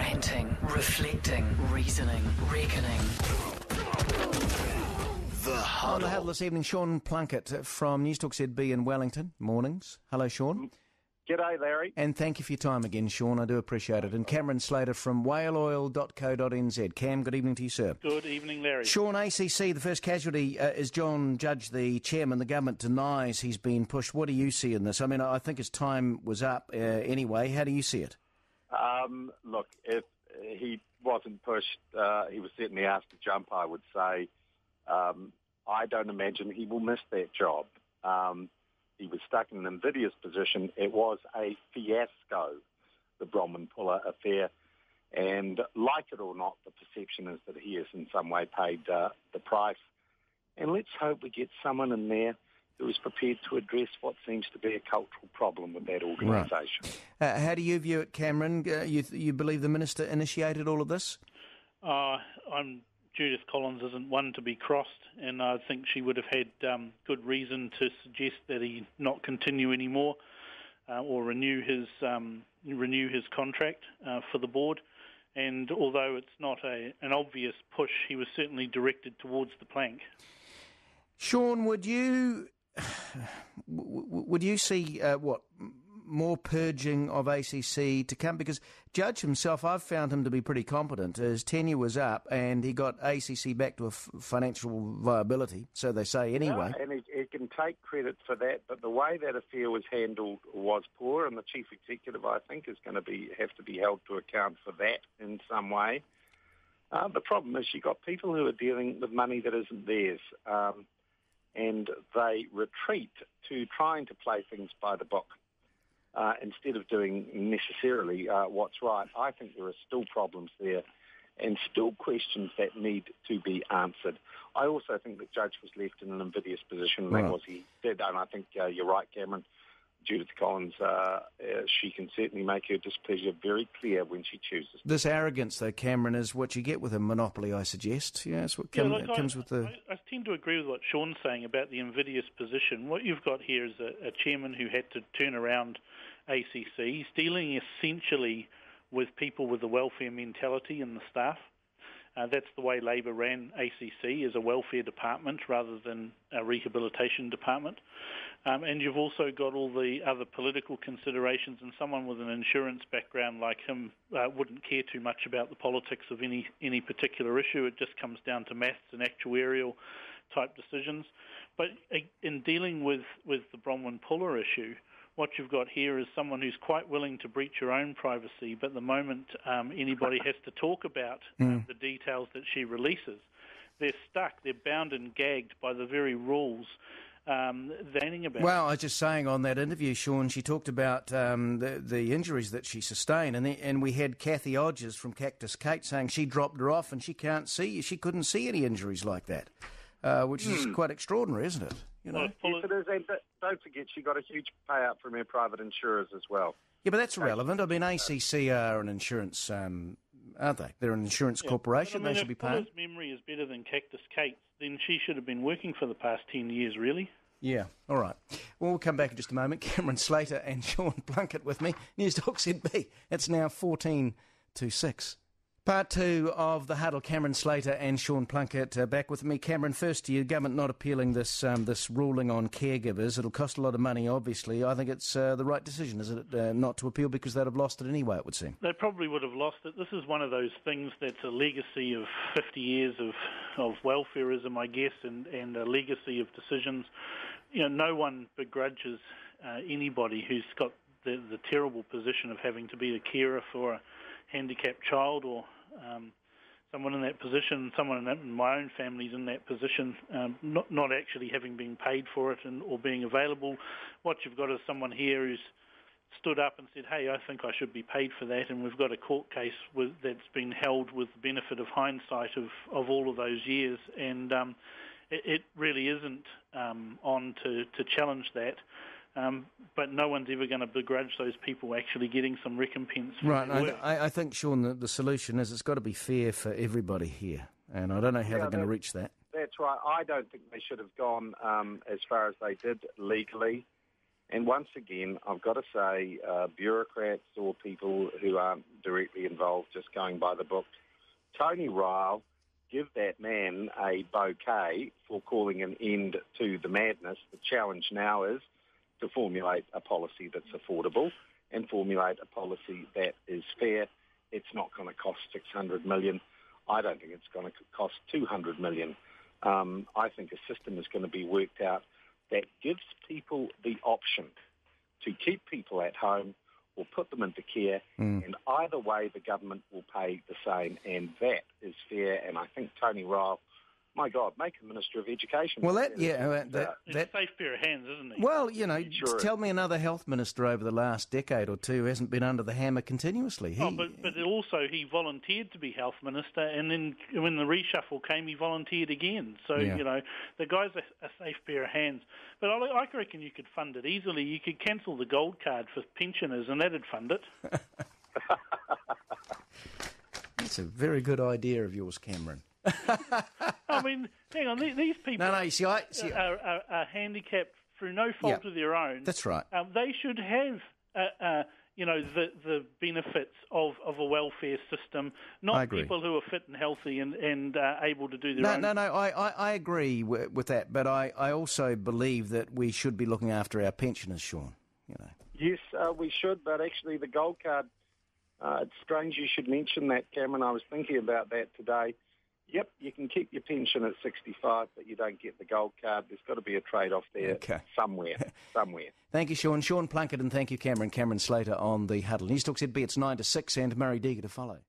Ranting, reflecting, reasoning, reckoning. The Huddle. On the Huddle this evening, Sean Plunket from NewstalkZB in Wellington. Mornings. Hello, Sean. G'day, Larry. And thank you for your time again, Sean. I do appreciate it. And Cameron Slater from whaleoil.co.nz. Cam, good evening to you, sir. Good evening, Larry. Sean, ACC, the first casualty is John Judge, the chairman. The government denies he's been pushed. What do you see in this? I mean, I think his time was up anyway. How do you see it? Look, if he wasn't pushed, he was certainly asked to jump, I would say. I don't imagine he will miss that job. He was stuck in an invidious position. It was a fiasco, the Bronwyn-Puller affair. And like it or not, the perception is that he has in some way paid the price. And let's hope we get someone in there who is prepared to address what seems to be a cultural problem with that organisation. Right. How do you view it, Cameron? You believe the Minister initiated all of this? Judith Collins isn't one to be crossed, and I think she would have had good reason to suggest that he not continue anymore or renew his contract for the board. And although it's not an obvious push, he was certainly directed towards the plank. Sean, would you see more purging of ACC to come? Because Judge himself, I've found him to be pretty competent. His tenure was up and he got ACC back to a financial viability, so they say anyway. Yeah, and he can take credit for that, but the way that affair was handled was poor, and the chief executive, I think, is going to have to be held to account for that in some way. The problem is you've got people who are dealing with money that isn't theirs, and they retreat to trying to play things by the book. Instead of doing necessarily what's right. I think there are still problems there and still questions that need to be answered. I also think the Judge was left in an invidious position, right. That was he did, and I think you're right, Cameron. Judith Collins, she can certainly make her displeasure very clear when she chooses. This arrogance, though, Cameron, is what you get with a monopoly, I suggest. Yeah, that's what comes with the... I tend to agree with what Sean's saying about the invidious position. What you've got here is a chairman who had to turn around ACC. He's dealing essentially with people with a welfare mentality in the staff. That's the way Labor ran ACC, as a welfare department rather than a rehabilitation department. And you've also got all the other political considerations, and someone with an insurance background like him wouldn't care too much about the politics of any particular issue. It just comes down to maths and actuarial type decisions. But in dealing with the Bronwyn-Puller issue, what you've got here is someone who's quite willing to breach her own privacy, but the moment anybody has to talk about the details that she releases, they're stuck, they're bound and gagged by the very rules they're about. Well, I was just saying on that interview, Sean, she talked about the injuries that she sustained, and we had Kathy Odgers from Cactus Kate saying she dropped her off and she couldn't see any injuries like that, which is quite extraordinary, isn't it? You know? Yes, it is, and don't forget she got a huge payout from her private insurers as well. Yeah, but that's irrelevant. I mean, ACC are an insurance, aren't they? They're an insurance corporation. They should be paying. If Paula's memory is better than Cactus Kate's, then she should have been working for the past 10 years, really. Yeah, all right. Well, we'll come back in just a moment. Cameron Slater and Sean Plunket with me. NewstalkZB. It's now 14 to 6. Part 2 of the Huddle. Cameron Slater and Sean Plunket back with me. Cameron, first to you. Government not appealing this ruling on caregivers. It'll cost a lot of money, obviously. I think it's the right decision, is it, not to appeal, because they'd have lost it anyway, it would seem. They probably would have lost it. This is one of those things that's a legacy of 50 years of welfareism, I guess, and a legacy of decisions. You know, no one begrudges anybody who's got the terrible position of having to be a carer for a handicapped child or someone in that position, someone in my own family's in that position, not actually having been paid for it or being available. What you've got is someone here who's stood up and said, hey, I think I should be paid for that, and we've got a court case that's been held with the benefit of hindsight of all of those years, and it really isn't on to challenge that. But no one's ever going to begrudge those people actually getting some recompense. Right, I think, Sean, that the solution is it's got to be fair for everybody here, and I don't know how they're going to reach that. That's right. I don't think they should have gone as far as they did legally. And once again, I've got to say, bureaucrats or people who aren't directly involved, just going by the book, Tony Ryle, give that man a bouquet for calling an end to the madness. The challenge now is to formulate a policy that's affordable and formulate a policy that is fair. It's not going to cost $600 million. I don't think it's going to cost $200 million. I think a system is going to be worked out that gives people the option to keep people at home or put them into care, and either way the government will pay the same, and that is fair. And I think Tony Ryle, my God, make a Minister of Education. Well, It's a safe pair of hands, isn't he? Well, Sure tell me another health minister over the last decade or two who hasn't been under the hammer continuously. But also he volunteered to be health minister, and then when the reshuffle came, he volunteered again. So, the guy's a safe pair of hands. But I reckon you could fund it easily. You could cancel the gold card for pensioners, and that'd fund it. That's a very good idea of yours, Cameron. I mean, hang on, these people are handicapped through no fault of their own. That's right. They should have, the benefits of a welfare system, not people who are fit and healthy and able to do their own. No, I agree with that, but I also believe that we should be looking after our pensioners, Sean. Yes, we should, but actually the gold card, it's strange you should mention that, Cameron. I was thinking about that today. Yep, you can keep your pension at 65, but you don't get the gold card. There's got to be a trade-off there somewhere. Thank you, Sean. Sean Plunket, and thank you, Cameron. Cameron Slater on the Huddle. NewstalkZB, it's 9 to 6, and Murray Deeger to follow.